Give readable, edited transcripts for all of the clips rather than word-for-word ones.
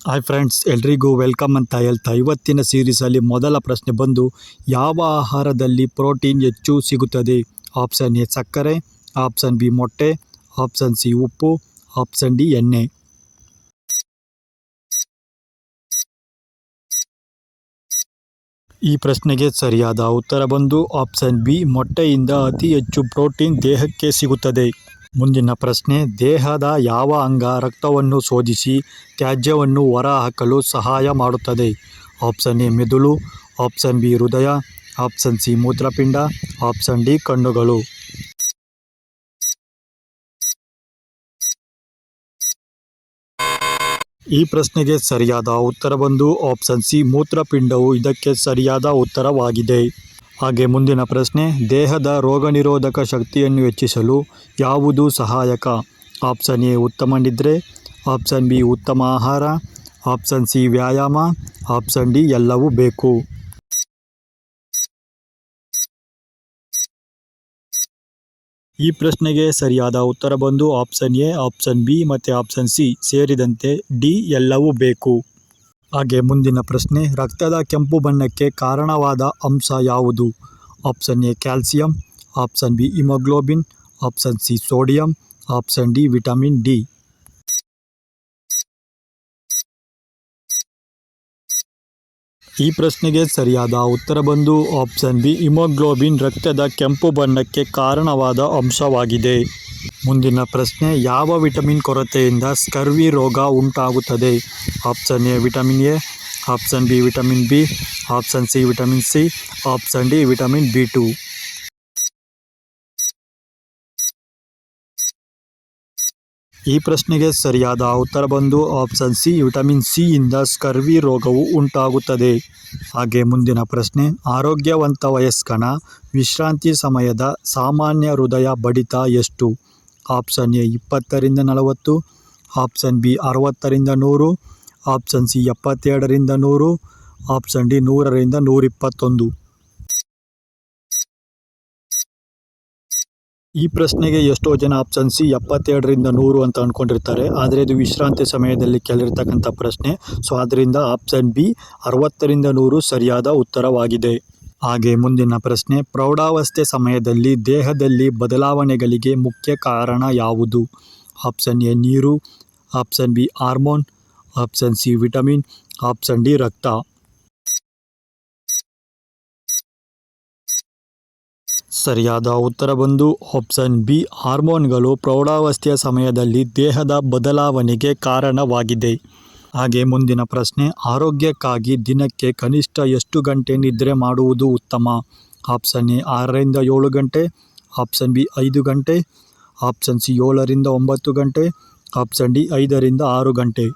Hi friends, ಎಲ್ರಿಗೂ welcome ಅಂತ ಹೇಳ್ತಾ ಇವತ್ತಿನ ಸೀರೀಸಲ್ಲಿ ಮೊದಲ ಪ್ರಶ್ನೆ ಬಂದು, ಯಾವ ಆಹಾರದಲ್ಲಿ ಪ್ರೋಟೀನ್ ಹೆಚ್ಚು ಸಿಗುತ್ತದೆ? ಆಪ್ಷನ್ ಎ ಸಕ್ಕರೆ, ಆಪ್ಷನ್ ಬಿ ಮೊಟ್ಟೆ, ಆಪ್ಷನ್ ಸಿ ಉಪ್ಪು, ಆಪ್ಷನ್ ಡಿ ಎಣ್ಣೆ. ಈ ಪ್ರಶ್ನೆಗೆ ಸರಿಯಾದ ಉತ್ತರ ಬಂದು ಆಪ್ಷನ್ ಬಿ, ಮೊಟ್ಟೆಯಿಂದ ಅತಿ ಹೆಚ್ಚು ಪ್ರೋಟೀನ್ ದೇಹಕ್ಕೆ ಸಿಗುತ್ತದೆ. ಮುಂದಿನ ಪ್ರಶ್ನೆ, ದೇಹದ ಯಾವ ಅಂಗ ರಕ್ತವನ್ನು ಶೋಧಿಸಿ ತ್ಯಾಜ್ಯವನ್ನು ಹೊರಹಾಕಲು ಸಹಾಯ ಮಾಡುತ್ತದೆ? ಆಪ್ಷನ್ ಎ ಮೆದುಳು, ಆಪ್ಷನ್ ಬಿ ಹೃದಯ, ಆಪ್ಷನ್ ಸಿ ಮೂತ್ರಪಿಂಡ, ಆಪ್ಷನ್ ಡಿ ಕಣ್ಣುಗಳು. ಈ ಪ್ರಶ್ನೆಗೆ ಸರಿಯಾದ ಉತ್ತರ ಬಂದು ಆಪ್ಷನ್ ಸಿ ಮೂತ್ರಪಿಂಡವು ಇದಕ್ಕೆ ಸರಿಯಾದ ಉತ್ತರವಾಗಿದೆ. ಹಾಗೆ ಮುಂದಿನ ಪ್ರಶ್ನೆ, ದೇಹದ ರೋಗನಿರೋಧಕ ಶಕ್ತಿಯನ್ನು ಹೆಚ್ಚಿಸಲು ಯಾವುದು ಸಹಾಯಕ? ಆಪ್ಷನ್ ಎ ಉತ್ತಮ ನಿದ್ರೆ, ಆಪ್ಷನ್ ಬಿ ಉತ್ತಮ ಆಹಾರ, ಆಪ್ಷನ್ ಸಿ ವ್ಯಾಯಾಮ, ಆಪ್ಷನ್ ಡಿ ಎಲ್ಲವೂ ಬೇಕು. ಈ ಪ್ರಶ್ನೆಗೆ ಸರಿಯಾದ ಉತ್ತರ ಬಂದು ಆಪ್ಷನ್ ಎ, ಆಪ್ಷನ್ ಬಿ ಮತ್ತು ಆಪ್ಷನ್ ಸಿ ಸೇರಿದಂತೆ ಡಿ ಎಲ್ಲವೂ ಬೇಕು. ಹಾಗೆ ಮುಂದಿನ ಪ್ರಶ್ನೆ, ರಕ್ತದ ಕೆಂಪು ಬಣ್ಣಕ್ಕೆ ಕಾರಣವಾದ ಅಂಶ ಯಾವುದು? Option A calcium, option B haemoglobin, option C sodium, option D vitamin D. ಈ ಪ್ರಶ್ನೆಗೆ ಸರಿಯಾದ ಉತ್ತರ ಬಂದು ಆಪ್ಷನ್ ಬಿ ಹಿಮೋಗ್ಲೋಬಿನ್ ರಕ್ತದ ಕೆಂಪು ಬಣ್ಣಕ್ಕೆ ಕಾರಣವಾದ ಅಂಶವಾಗಿದೆ. ಮುಂದಿನ ಪ್ರಶ್ನೆ, ಯಾವ ವಿಟಮಿನ್ ಕೊರತೆಯಿಂದ ಸ್ಕರ್ವಿ ರೋಗ ಉಂಟಾಗುತ್ತದೆ? Option A vitamin A, option B vitamin B, option C vitamin C, option D vitamin B two. ಈ ಪ್ರಶ್ನೆಗೆ ಸರಿಯಾದ ಉತ್ತರ ಬಂದು ಆಪ್ಷನ್ ಸಿ ವಿಟಮಿನ್ ಸಿ ಇಂದ ಸ್ಕರ್ವಿ ರೋಗವು ಉಂಟಾಗುತ್ತದೆ. ಹಾಗೆ ಮುಂದಿನ ಪ್ರಶ್ನೆ, ಆರೋಗ್ಯವಂತ ವಯಸ್ಕನ ವಿಶ್ರಾಂತಿ ಸಮಯದ ಸಾಮಾನ್ಯ ಹೃದಯ ಬಡಿತ ಎಷ್ಟು? ಆಪ್ಷನ್ ಎ 20ರಿಂದ 40, ಆಪ್ಷನ್ ಬಿ 60ರಿಂದ 100, ಆಪ್ಷನ್ ಸಿ 72ರಿಂದ 100, ಆಪ್ಷನ್ ಡಿ 100ರಿಂದ 121. ಈ ಪ್ರಶ್ನೆಗೆ ಎಷ್ಟೋ ಜನ ಆಪ್ಷನ್ ಸಿ 72ರಿಂದ 100 ಅಂತ ಅಂದ್ಕೊಂಡಿರ್ತಾರೆ. ಆದರೆ ಇದು ವಿಶ್ರಾಂತಿ ಸಮಯದಲ್ಲಿ ಕೇಳಿರ್ತಕ್ಕಂಥ ಪ್ರಶ್ನೆ. ಸೊ ಆದ್ದರಿಂದ ಆಪ್ಷನ್ ಬಿ 60ರಿಂದ 100 ಸರಿಯಾದ ಉತ್ತರವಾಗಿದೆ. ಹಾಗೆ ಮುಂದಿನ ಪ್ರಶ್ನೆ, ಪ್ರೌಢಾವಸ್ಥೆ ಸಮಯದಲ್ಲಿ ದೇಹದಲ್ಲಿ ಬದಲಾವಣೆಗಳಿಗೆ ಮುಖ್ಯ ಕಾರಣ ಯಾವುದು? ಆಪ್ಷನ್ ಎ ನೀರು, option B hormone, option C vitamin, option D ರಕ್ತ. ಸರಿಯಾದ ಉತ್ತರ ಬಂದು ಆಪ್ಷನ್ ಬಿ ಹಾರ್ಮೋನ್ಗಳು ಪ್ರೌಢಾವಸ್ಥೆಯ ಸಮಯದಲ್ಲಿ ದೇಹದ ಬದಲಾವಣೆಗೆ ಕಾರಣವಾಗಿದೆ. ಹಾಗೆ ಮುಂದಿನ ಪ್ರಶ್ನೆ, ಆರೋಗ್ಯಕ್ಕಾಗಿ ದಿನಕ್ಕೆ ಕನಿಷ್ಠ ಎಷ್ಟು ಗಂಟೆ ನಿದ್ರೆ ಮಾಡುವುದು ಉತ್ತಮ? ಆಪ್ಷನ್ ಎ 6ರಿಂದ 7 ಗಂಟೆ, ಆಪ್ಷನ್ ಬಿ 5 ಗಂಟೆ, ಆಪ್ಷನ್ ಸಿ 7ರಿಂದ 9 ಗಂಟೆ, ಆಪ್ಷನ್ ಡಿ 5ರಿಂದ 6 ಗಂಟೆ.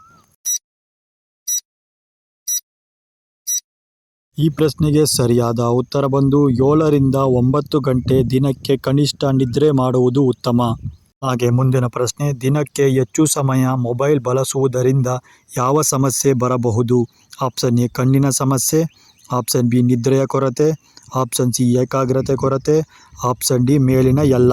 ಈ ಪ್ರಶ್ನೆಗೆ ಸರಿಯಾದ ಉತ್ತರ ಬಂದು 7ರಿಂದ 9 ಗಂಟೆ ದಿನಕ್ಕೆ ಕನಿಷ್ಠ ನಿದ್ರೆ ಮಾಡುವುದು ಉತ್ತಮ. ಹಾಗೆ ಮುಂದಿನ ಪ್ರಶ್ನೆ, ದಿನಕ್ಕೆ ಹೆಚ್ಚು ಸಮಯ ಮೊಬೈಲ್ ಬಳಸುವುದರಿಂದ ಯಾವ ಸಮಸ್ಯೆ ಬರಬಹುದು? ಆಪ್ಷನ್ ಎ ಕಣ್ಣಿನ ಸಮಸ್ಯೆ, ಆಪ್ಷನ್ ಬಿ ನಿದ್ರೆಯ ಕೊರತೆ, ಆಪ್ಷನ್ ಸಿ ಏಕಾಗ್ರತೆ ಕೊರತೆ, ಆಪ್ಷನ್ ಡಿ ಮೇಲಿನ ಎಲ್ಲ.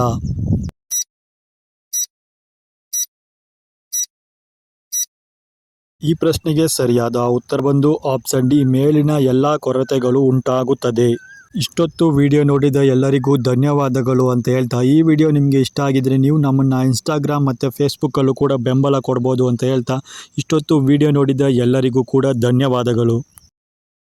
ಈ ಪ್ರಶ್ನೆಗೆ ಸರಿಯಾದ ಉತ್ತರ ಬಂದು ಆಪ್ಷನ್ ಡಿ ಮೇಲಿನ ಎಲ್ಲ ಕೊರತೆಗಳು ಉಂಟಾಗುತ್ತದೆ. ಇಷ್ಟೊತ್ತು ವಿಡಿಯೋ ನೋಡಿದ ಎಲ್ಲರಿಗೂ ಧನ್ಯವಾದಗಳು ಅಂತ ಹೇಳ್ತಾ, ಈ ವಿಡಿಯೋ ನಿಮಗೆ ಇಷ್ಟ ಆಗಿದ್ರೆ ನೀವು ನಮ್ಮನ್ನು ಇನ್ಸ್ಟಾಗ್ರಾಮ್ ಮತ್ತು ಫೇಸ್ಬುಕ್ಕಲ್ಲೂ ಕೂಡ ಬೆಂಬಲ ಕೊಡ್ಬೋದು ಅಂತ ಹೇಳ್ತಾ, ಇಷ್ಟೊತ್ತು ವಿಡಿಯೋ ನೋಡಿದ ಎಲ್ಲರಿಗೂ ಕೂಡ ಧನ್ಯವಾದಗಳು.